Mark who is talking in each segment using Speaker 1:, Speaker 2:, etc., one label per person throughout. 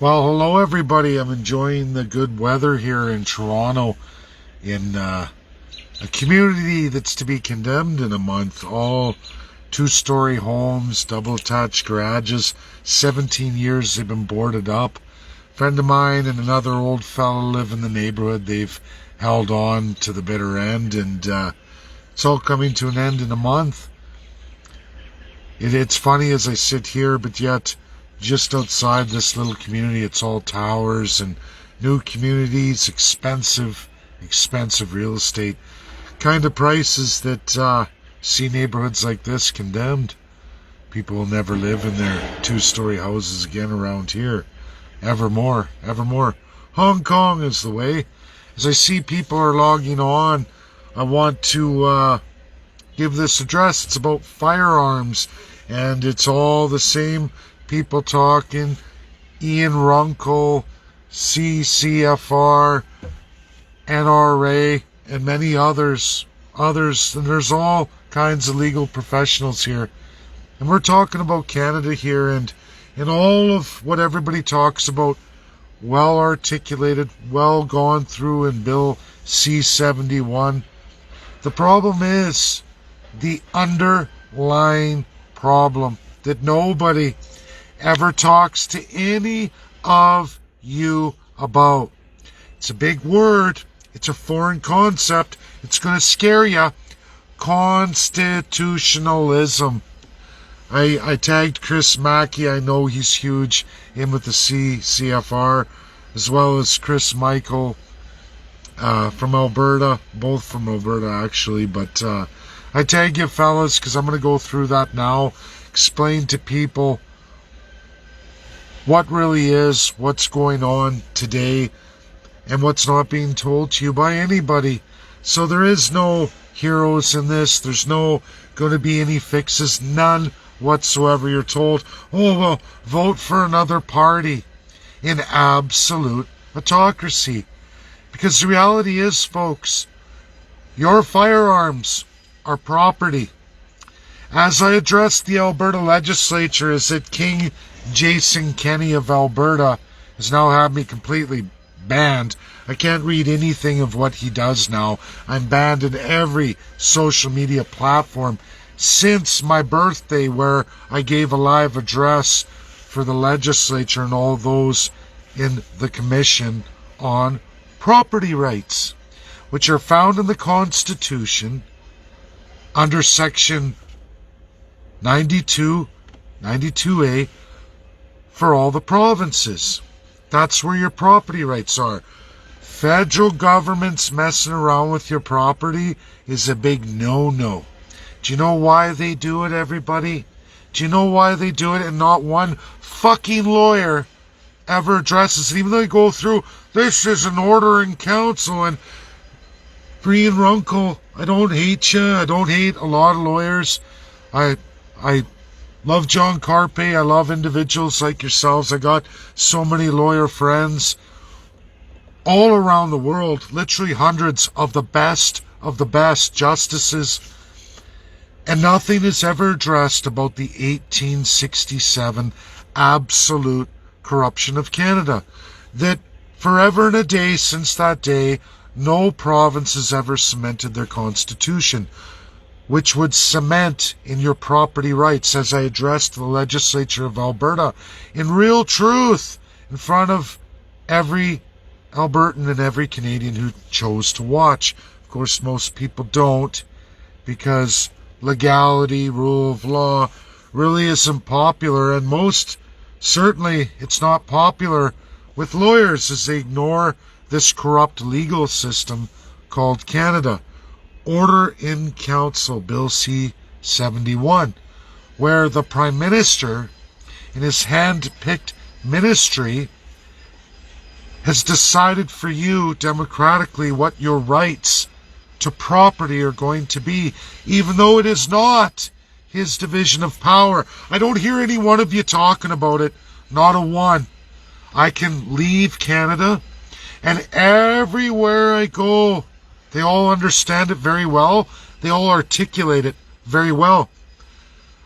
Speaker 1: Well, hello everybody. I'm enjoying the good weather here in Toronto in a community that's to be condemned in a month. All two-story homes, double-attached garages. 17 years they've been boarded up. A friend of mine and another old fellow live in the neighborhood. They've held on to the bitter end, and it's all coming to an end in a month. It's funny as I sit here, but yet just outside this little community, it's all towers and new communities, expensive real estate. Kind of prices that see neighborhoods like this condemned. People will never live in their two-story houses again around here. Evermore. Hong Kong is the way. As I see people are logging on, I want to give this address. It's about firearms, and it's all the same people talking. Ian Runkle, CCFR, NRA, and many others. And there's all kinds of legal professionals here. And we're talking about Canada here, and all of what everybody talks about, well articulated, well gone through in Bill C-71. The problem is the underlying problem that nobody ever talks to any of you about. It's a big word. It's a foreign concept. It's going to scare you. Constitutionalism. I tagged Chris Mackey. I know he's huge in with the CFR, as well as Chris Michael from Alberta. Both from Alberta, actually. But I tag you fellas because I'm going to go through that now. Explain to people what really is, what's going on today, and what's not being told to you by anybody. So there is no heroes in this. There's no going to be any fixes. None whatsoever. You're told, oh, well, vote for another party in absolute autocracy. Because the reality is, folks, your firearms are property. As I addressed the Alberta legislature, is that King Jason Kenney of Alberta has now had me completely banned. I can't read anything of what he does now. I'm banned in every social media platform since my birthday, where I gave a live address for the legislature and all those in the Commission on Property Rights, which are found in the Constitution under Section 92A, for all the provinces. That's where your property rights are. Federal government's messing around with your property is a big no-no. Do you know why they do it, everybody? Do you know why they do it? And not one fucking lawyer ever addresses it, even though they go through, this is an order in council. And Ian Runkle, I don't hate you. I don't hate a lot of lawyers. I love John Carpe. I love individuals like yourselves. I got so many lawyer friends all around the world, literally hundreds of the best justices. And nothing is ever addressed about the 1867 absolute corruption of Canada. That forever and a day since that day, no province has ever cemented their constitution, which would cement in your property rights, as I addressed the legislature of Alberta in real truth in front of every Albertan and every Canadian who chose to watch. Of course, most people don't, because legality, rule of law really isn't popular, and most certainly it's not popular with lawyers as they ignore this corrupt legal system called Canada. Order in Council, Bill C-71, where the Prime Minister, in his hand-picked ministry, has decided for you democratically what your rights to property are going to be, even though it is not his division of power. I don't hear any one of you talking about it, not a one. I can leave Canada, and everywhere I go, they all understand it very well. They all articulate it very well.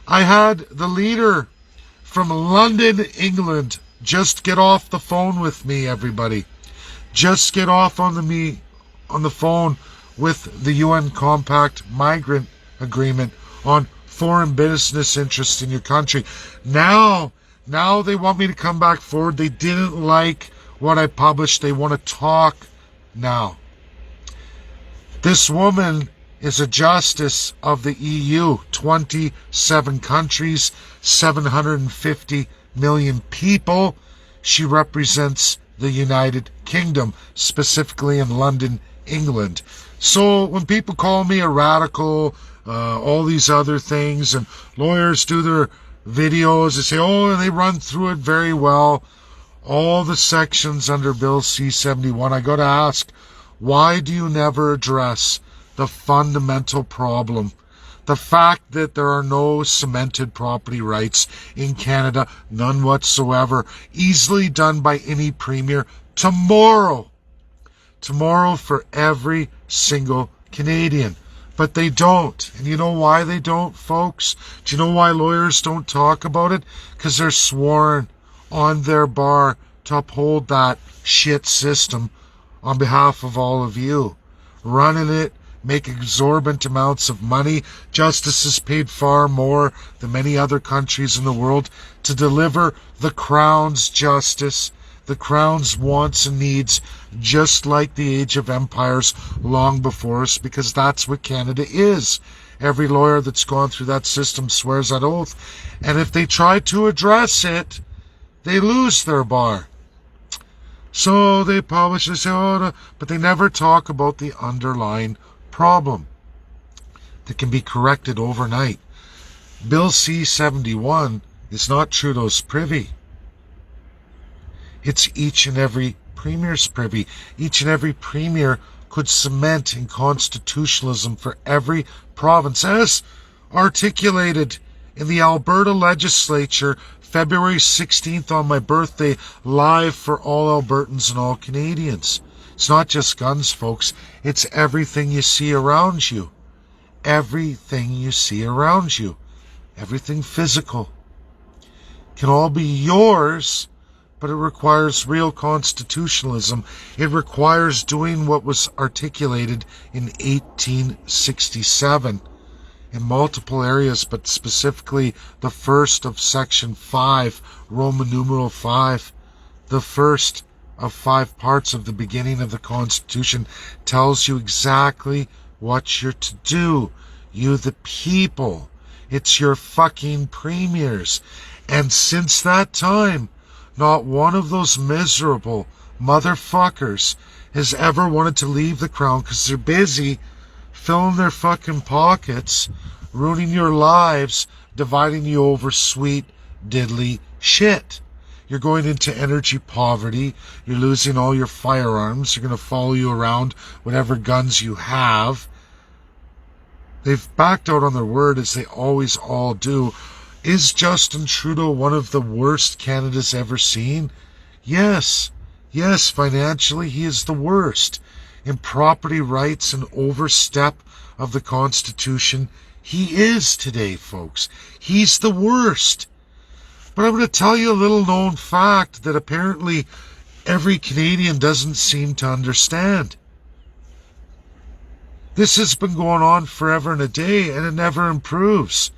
Speaker 1: I had the leader from London, England, Just get off the phone with me, everybody. Just get off on the phone with the UN Compact Migrant Agreement on foreign business interests in your country. Now they want me to come back forward. They didn't like what I published. They want to talk now. This woman is a justice of the EU, 27 countries, 750 million people. She represents the United Kingdom, specifically in London, England. So when people call me a radical, all these other things, and lawyers do their videos, they say, oh, they run through it very well, all the sections under Bill C-71, I got to ask, why do you never address the fundamental problem? The fact that there are no cemented property rights in Canada, none whatsoever, easily done by any premier tomorrow for every single Canadian. But they don't. And you know why they don't, folks? Do you know why lawyers don't talk about it? Because they're sworn on their bar to uphold that shit system on behalf of all of you. Running it, make exorbitant amounts of money. Justices paid far more than many other countries in the world to deliver the Crown's justice, the Crown's wants and needs, just like the age of empires long before us, because that's what Canada is. Every lawyer that's gone through that system swears that oath. And if they try to address it, they lose their bar. So they publish, they say, oh, but they never talk about the underlying problem that can be corrected overnight. Bill C-71 is not Trudeau's privy. It's each and every premier's privy. Each and every premier could cement in constitutionalism for every province, as articulated in the Alberta legislature February 16th on my birthday, live for all Albertans and all Canadians. It's not just guns, folks. It's everything you see around you. Everything you see around you. Everything physical can all be yours, but it requires real constitutionalism. It requires doing what was articulated in 1867 in multiple areas, but specifically the first of Section 5, Roman numeral 5, the first of 5 parts of the beginning of the Constitution, tells you exactly what you're to do. You, the people. It's your fucking premiers. And since that time, not one of those miserable motherfuckers has ever wanted to leave the Crown because they're busy filling their fucking pockets, ruining your lives, dividing you over sweet, diddly shit. You're going into energy poverty. You're losing all your firearms. They're going to follow you around, whatever guns you have. They've backed out on their word, as they always all do. Is Justin Trudeau one of the worst Canada's ever seen? Yes. Yes, financially he is the worst. In property rights and overstep of the Constitution, he is today, folks. He's the worst. But I'm going to tell you a little known fact that apparently every Canadian doesn't seem to understand. This has been going on forever and a day, and it never improves.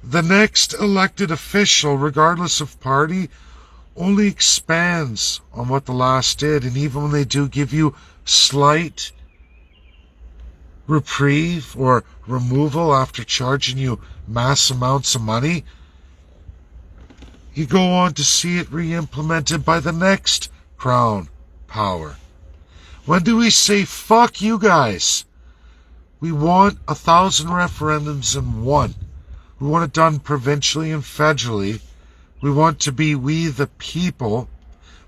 Speaker 1: The next elected official, regardless of party, only expands on what the last did, and even when they do give you slight reprieve or removal after charging you mass amounts of money, you go on to see it re-implemented by the next Crown power. When do we say, fuck you guys? We want 1,000 referendums in one. We want it done provincially and federally. We want to be we the people.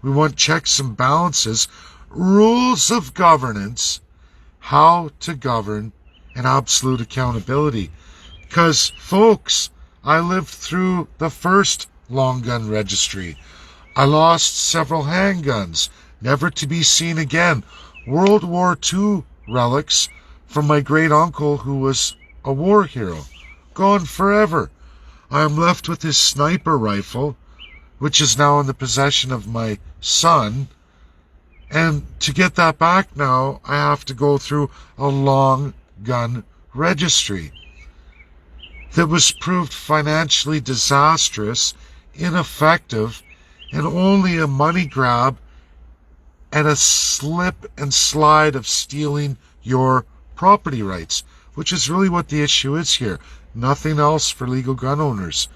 Speaker 1: We want checks and balances, rules of governance, how to govern, and absolute accountability. Because, folks, I lived through the first long gun registry. I lost several handguns, never to be seen again. World War II relics from my great uncle, who was a war hero. Gone forever. I am left with his sniper rifle, which is now in the possession of my son. And to get that back now, I have to go through a long gun registry that was proved financially disastrous, ineffective, and only a money grab and a slip and slide of stealing your property rights, which is really what the issue is here. Nothing else for legal gun owners.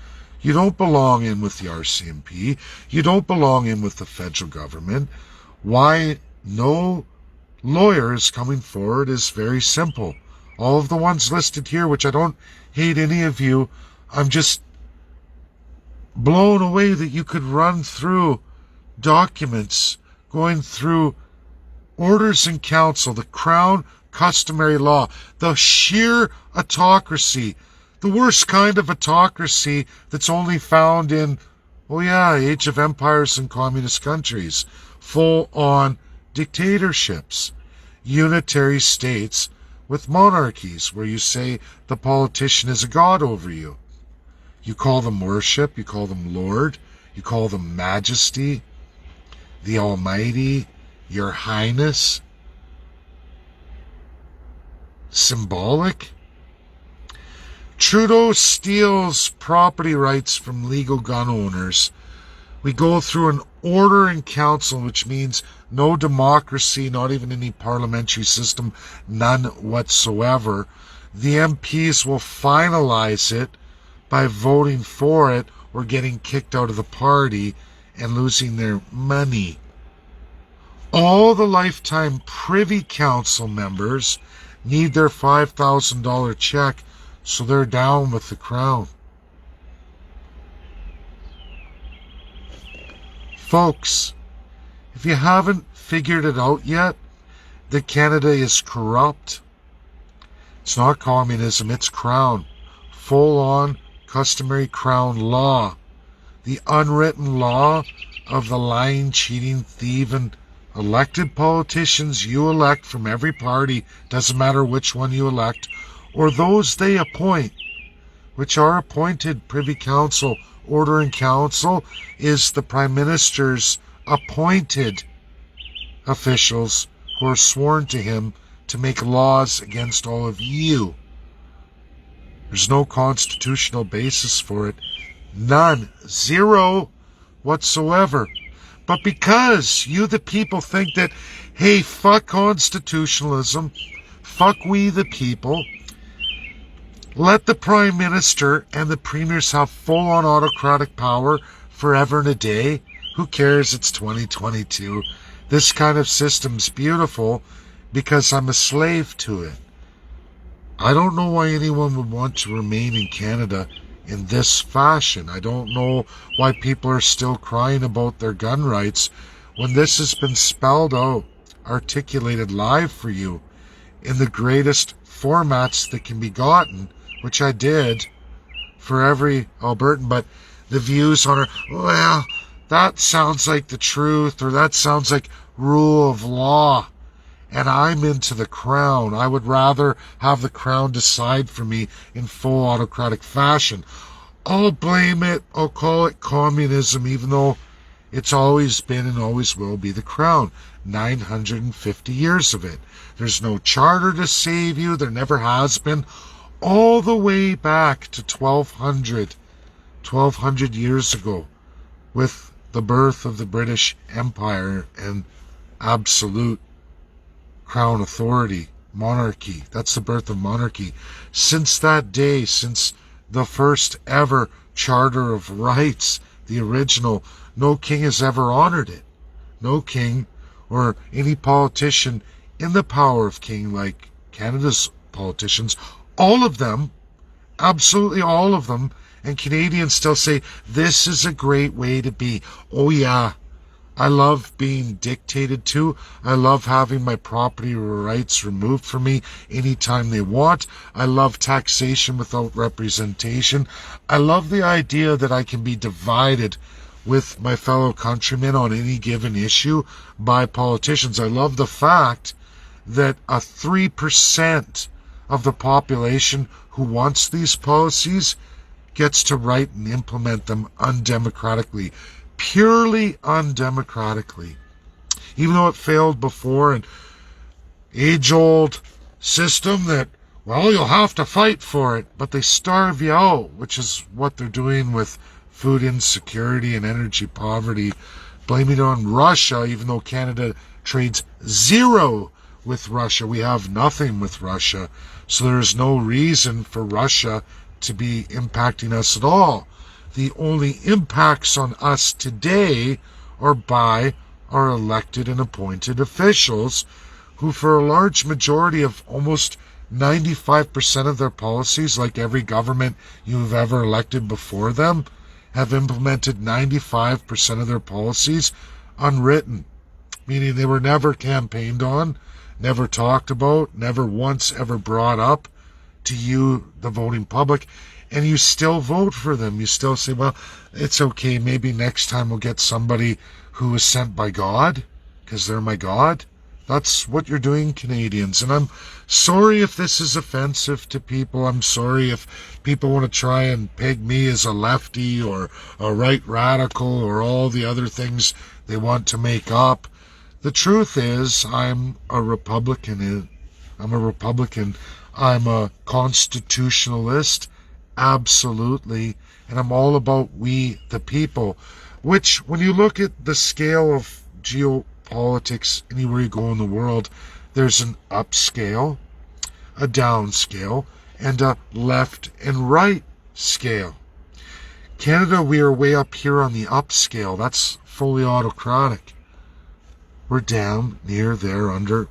Speaker 1: You don't belong in with the RCMP. You don't belong in with the federal government. Why no lawyer is coming forward is very simple. All of the ones listed here, which I don't hate any of you, I'm just blown away that you could run through documents, going through orders in council, the Crown customary law, the sheer autocracy, the worst kind of autocracy that's only found in, Age of Empires and communist countries, full-on dictatorships, unitary states with monarchies where you say the politician is a god over you. You call them worship, you call them Lord, you call them Majesty, the Almighty, Your Highness. Symbolic. Trudeau steals property rights from legal gun owners. We go through an order in council, which means no democracy, not even any parliamentary system, none whatsoever. The MPs will finalize it by voting for it or getting kicked out of the party and losing their money. All the lifetime Privy Council members need their $5,000 check, so they're down with the Crown. Folks, if you haven't figured it out yet, that Canada is corrupt, it's not communism, it's Crown. Full-on customary Crown law. The unwritten law of the lying, cheating, thieving elected politicians you elect from every party, doesn't matter which one you elect, or those they appoint, which are appointed Privy Council. Order in Council is the Prime Minister's appointed officials who are sworn to him to make laws against all of you. There's no constitutional basis for it. None. Zero whatsoever. But because you, the people, think that, hey, fuck constitutionalism, fuck we the people, let the Prime Minister and the Premiers have full-on autocratic power forever and a day. Who cares? It's 2022. This kind of system's beautiful because I'm a slave to it. I don't know why anyone would want to remain in Canada in this fashion. I don't know why people are still crying about their gun rights when this has been spelled out, articulated live for you in the greatest formats that can be gotten, which I did for every Albertan. But the views on her, that sounds like the truth, or that sounds like rule of law. And I'm into the Crown. I would rather have the Crown decide for me in full autocratic fashion. I'll blame it. I'll call it communism, even though it's always been and always will be the Crown. 950 years of it. There's no charter to save you. There never has been. All the way back to 1200 years ago, with the birth of the British Empire and absolute Crown authority, monarchy. That's the birth of monarchy. Since that day, since the first ever Charter of Rights, the original, no king has ever honored it. No king or any politician in the power of king like Canada's politicians, all of them, absolutely all of them, and Canadians still say, this is a great way to be. Oh yeah, I love being dictated to. I love having my property rights removed from me anytime they want. I love taxation without representation. I love the idea that I can be divided with my fellow countrymen on any given issue by politicians. I love the fact that a 3% of the population who wants these policies gets to write and implement them undemocratically. purely undemocratically. Even though it failed before, and age-old system that, well, you'll have to fight for it, but they starve you out, which is what they're doing with food insecurity and energy poverty, blaming it on Russia, even though Canada trades zero with Russia. We have nothing with Russia, so there's no reason for Russia to be impacting us at all. The only impacts on us today are by our elected and appointed officials, who for a large majority of almost 95% of their policies, like every government you've ever elected before them, have implemented 95% of their policies unwritten, meaning they were never campaigned on, never talked about, never once ever brought up to you, the voting public, and you still vote for them. You still say, well, it's okay, maybe next time we'll get somebody who was sent by God, because they're my God. That's what you're doing, Canadians. And I'm sorry if this is offensive to people. I'm sorry if people want to try and peg me as a lefty or a right radical or all the other things they want to make up. The truth is, I'm a Republican. I'm a constitutionalist, absolutely. And I'm all about we, the people. Which, when you look at the scale of geopolitics anywhere you go in the world, there's an upscale, a downscale, and a left and right scale. Canada, we are way up here on the upscale. That's fully autocratic. We're down near there under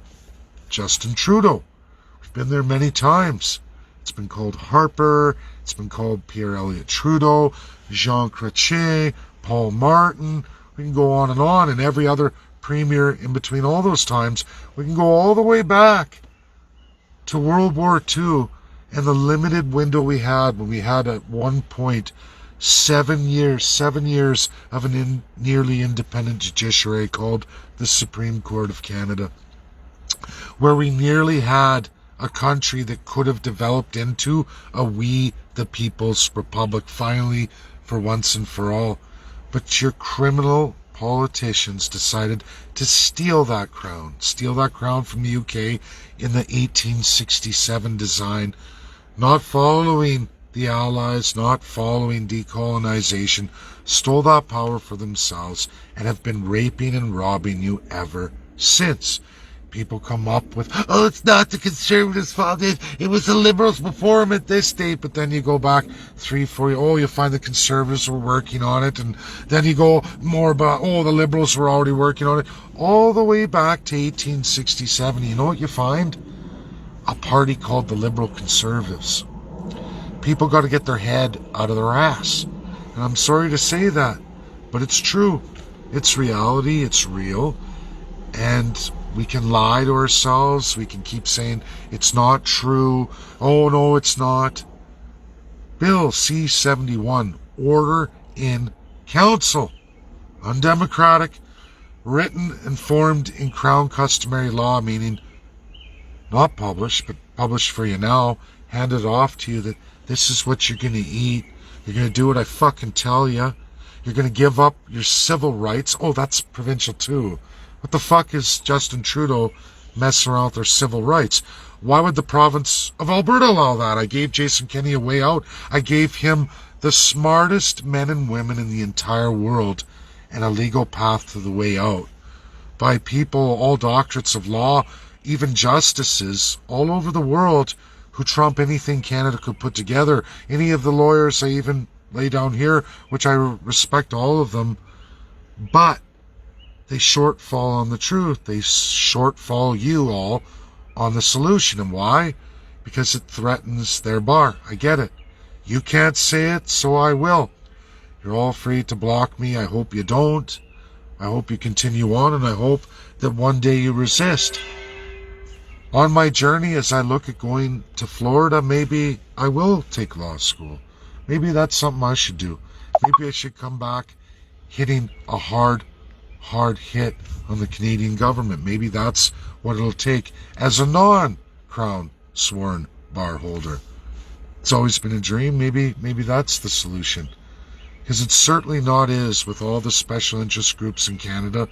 Speaker 1: Justin Trudeau. We've been there many times. It's been called Harper. It's been called Pierre Elliott Trudeau, Jean Chrétien, Paul Martin. We can go on, and every other premier in between all those times. We can go all the way back to World War II and the limited window we had when we had at one point 7 years of an nearly independent judiciary called the Supreme Court of Canada, where we nearly had a country that could have developed into a we the people's republic finally, for once and for all. But your criminal politicians decided to steal that crown from the UK in the 1867 design, not following the Allies, not following decolonization, stole that power for themselves and have been raping and robbing you ever since. People come up with, oh, it's not the Conservatives' fault, it was the Liberals before them at this date, but then you go back 3-4 years, oh, you find the Conservatives were working on it, and then you go more about, oh, the Liberals were already working on it, all the way back to 1867. You know what you find? A party called the Liberal Conservatives. People got to get their head out of their ass, and I'm sorry to say that, but it's true. It's reality, it's real, and we can lie to ourselves. We can keep saying it's not true. Oh, no, it's not. Bill C-71, Order in Council. Undemocratic, written and formed in Crown customary law, meaning not published, but published for you now, handed off to you that this is what you're going to eat. You're going to do what I fucking tell you. You're going to give up your civil rights. Oh, that's provincial too. What the fuck is Justin Trudeau messing around with their civil rights? Why would the province of Alberta allow that? I gave Jason Kenney a way out. I gave him the smartest men and women in the entire world and a legal path to the way out. By people, all doctorates of law, even justices all over the world who trump anything Canada could put together. Any of the lawyers I even lay down here, which I respect all of them, but they shortfall on the truth. They shortfall you all on the solution. And why? Because it threatens their bar. I get it. You can't say it, so I will. You're all free to block me. I hope you don't. I hope you continue on, and I hope that one day you resist. On my journey, as I look at going to Florida, maybe I will take law school. Maybe that's something I should do. Maybe I should come back hitting a hard hit on the Canadian government. Maybe that's what it'll take as a non-Crown sworn bar holder. It's always been a dream. Maybe that's the solution. Because it certainly not is, with all the special interest groups in Canada,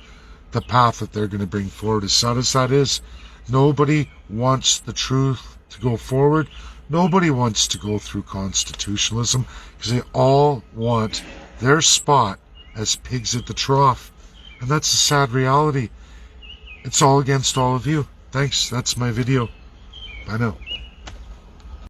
Speaker 1: the path that they're going to bring forward. As sad as that is, nobody wants the truth to go forward. Nobody wants to go through constitutionalism, because they all want their spot as pigs at the trough. And that's a sad reality. It's all against all of you. Thanks. That's my video. Bye now.